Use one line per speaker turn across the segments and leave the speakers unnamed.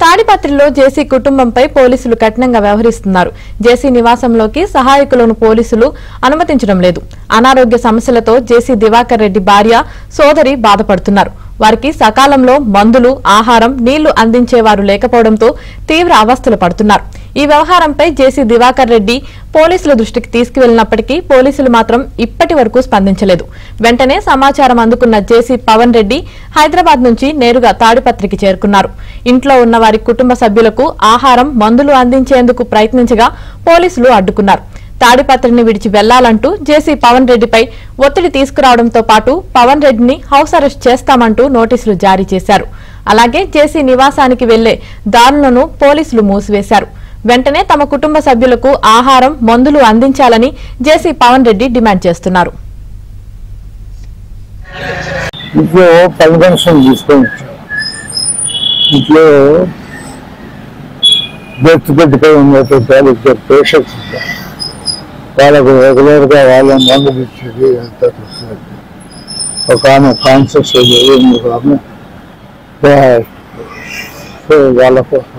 తాడిపత్రిలో జేసీ కుటుంబంపై పోలీసులు కఠినంగా వ్యవహరిస్తున్నారు. జేసీ నివాసంలోకి సహాయకులను పోలీసులు అనుమతించడం లేదు. అనారోగ్య సమస్యలతో జేసీ దివాకర్ రెడ్డి భార్య, సోదరి బాధపడుతున్నారు. వారికి సకాలంలో మందులు, ఆహారం, నీళ్లు అందించేవారు లేకపోవడంతో తీవ్ర అవస్థలు పడుతున్నారు. ఈ వ్యవహారంపై జేసీ దివాకర్ రెడ్డి పోలీసుల దృష్టికి తీసుకువెళ్లినప్పటికీ పోలీసులు మాత్రం ఇప్పటి వరకు స్పందించలేదు. వెంటనే సమాచారం అందుకున్న జేసీ పవన్ రెడ్డి హైదరాబాద్ నుంచి నేరుగా తాడిపత్రికి చేరుకున్నారు. ఇంట్లో ఉన్న వారి కుటుంబ సభ్యులకు ఆహారం, మందులు అందించేందుకు ప్రయత్నించగా పోలీసులు అడ్డుకున్నారు. తాడిపత్రిని విడిచి వెళ్లాలంటూ జేసీ పవన్ రెడ్డిపై ఒత్తిడి తీసుకురావడంతో పాటు పవన్ రెడ్డిని హౌస్ అరెస్ట్ చేస్తామంటూ నోటీసులు జారీ చేశారు. అలాగే జేసీ నివాసానికి వెళ్లే దారులను పోలీసులు మూసివేశారు. వెంటనే తమ కుటుంబ సభ్యులకు ఆహారం, మందులు అందించాలని జేసీ పవన్ రెడ్డి డిమాండ్ చేస్తున్నారు.
వాళ్ళకు రెగ్యులర్ గా వాళ్ళ మందులు ఇచ్చేది అంతా చూస్తుంది. ఒక ఆమె కాన్షియస్ ఆమె వాళ్ళ కోసం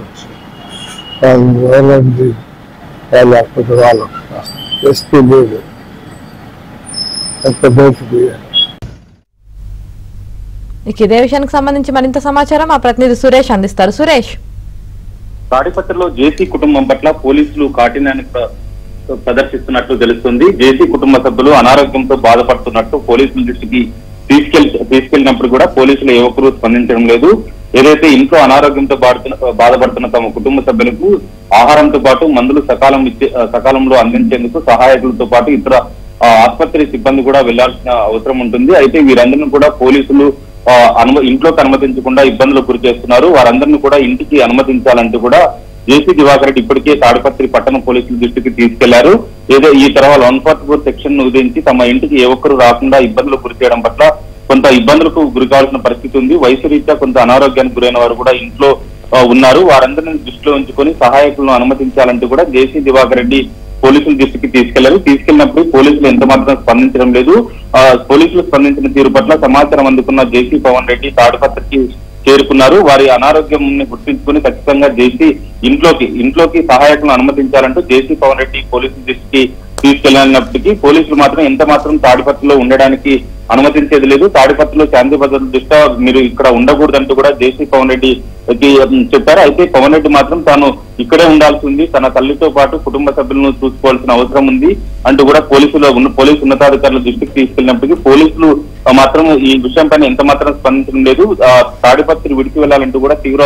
వాళ్ళంది లేకపోతే వాళ్ళకు ఎస్పీ లేదు
ఇదే విషయానికి సంబంధించి మరింత సమాచారం మా ప్రతినిధి సురేష్ అందిస్తారు. సురేష్,
తాడిపత్రిలో జేసీ కుటుంబం పట్ల పోలీసులు కాఠిన్యాన్ని ప్రదర్శిస్తున్నట్లు తెలుస్తుంది. జేసీ కుటుంబ సభ్యులు అనారోగ్యంతో బాధపడుతున్నట్టు పోలీసుల దృష్టికి తీసుకెళ్లినప్పుడు కూడా పోలీసులు ఏ ఒక్కరూ స్పందించడం లేదు. ఏదైతే ఇంట్లో అనారోగ్యంతో బాధపడుతున్న తమ కుటుంబ సభ్యులకు ఆహారంతో పాటు మందులు సకాలంలో అందించేందుకు సహాయకులతో పాటు ఇతర ఆసుపత్రి సిబ్బంది కూడా వెళ్లాల్సిన అవసరం ఉంటుంది. అయితే వీరందరినీ కూడా పోలీసులు ఇంట్లోకి అనుమతించకుండా ఇబ్బందులకు గురి చేస్తున్నారు. వారందరినీ కూడా ఇంటికి అనుమతించాలంటూ కూడా జేసీ దివాకర్ రెడ్డి ఇప్పటికే తాడిపత్రి పట్టణ పోలీసుల దృష్టికి తీసుకెళ్లారు. ఏదో ఈ తర్వాత 144 సెక్షన్ ను ఉదయించి తమ ఇంటికి ఏ ఒక్కరు రాకుండా ఇబ్బందులకు గురి చేయడం పట్ల కొంత ఇబ్బందులకు గురి కావాల్సిన పరిస్థితి ఉంది. వయసు రీత్యా కొంత అనారోగ్యానికి గురైన వారు కూడా ఇంట్లో ఉన్నారు. వారందరినీ దృష్టిలో ఉంచుకొని సహాయకులను అనుమతించాలంటూ కూడా జేసీ దివాకర్ రెడ్డి పోలీసుల దృష్టికి తీసుకెళ్లారు. తీసుకెళ్లినప్పుడు పోలీసులు ఎంత మాత్రం స్పందించడం లేదు. పోలీసులు స్పందించిన తీరు పట్ల సమాచారం అందుకున్న జేసీ పవన్ రెడ్డి తాడిపత్రికి చేరుకున్నారు. వారి అనారోగ్యం గుర్తించుకుని ఖచ్చితంగా జేసీ ఇంట్లోకి సహాయకులను అనుమతించాలంటూ జేసీ పవన్ రెడ్డి పోలీసుల దృష్టికి తీసుకెళ్లినప్పటికీ పోలీసులు మాత్రం ఎంత మాత్రం తాడిపత్రిలో ఉండడానికి అనుమతించేది లేదు. తాడిపత్రిలో శాంతి భద్రతల దృష్ట్యా మీరు ఇక్కడ ఉండకూడదంటూ కూడా జేసీ పవన్ రెడ్డి చెప్పారు. అయితే పవన్ రెడ్డి మాత్రం తాను ఇక్కడే ఉండాల్సి ఉంది, తన తల్లితో పాటు కుటుంబ సభ్యులను చూసుకోవాల్సిన అవసరం ఉంది అంటూ కూడా పోలీసు ఉన్నతాధికారుల దృష్టికి తీసుకెళ్లినప్పటికీ పోలీసులు మాత్రం ఈ విషయంపైన ఎంత మాత్రం స్పందించడం లేదు. తాడిపత్రి విడిచి వెళ్లాలంటూ కూడా తీవ్ర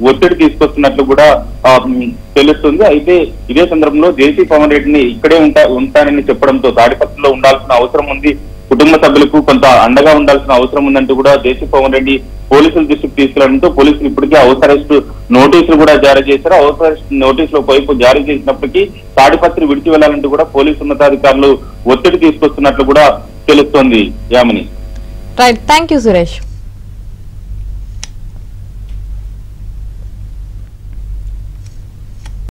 ఒత్తిడి తీసుకొస్తున్నట్లు కూడా తెలుస్తుంది. అయితే ఇదే సందర్భంలో జేసీ పవన్ రెడ్డిని ఇక్కడే ఉంటానని చెప్పడంతో తాడిపత్రిలో ఉండాల్సిన అవసరం ఉంది, కుటుంబ సభ్యులకు కొంత అండగా ఉండాల్సిన అవసరం ఉందంటూ కూడా జేసీ పవన్ రెడ్డి పోలీసుల దృష్టికి తీసుకెళ్లడంతో పోలీసులు ఇప్పటికే హౌస్ అరెస్ట్ నోటీసులు కూడా జారీ చేశారు. హౌస్ అరెస్ట్ నోటీసులు ఒకవైపు జారీ చేసినప్పటికీ తాడిపత్రి విడిచి వెళ్లాలంటూ కూడా పోలీసు ఉన్నతాధికారులు ఒత్తిడి తీసుకొస్తున్నట్లు కూడా తెలుస్తోంది. Yamini,
right, thank you Suresh.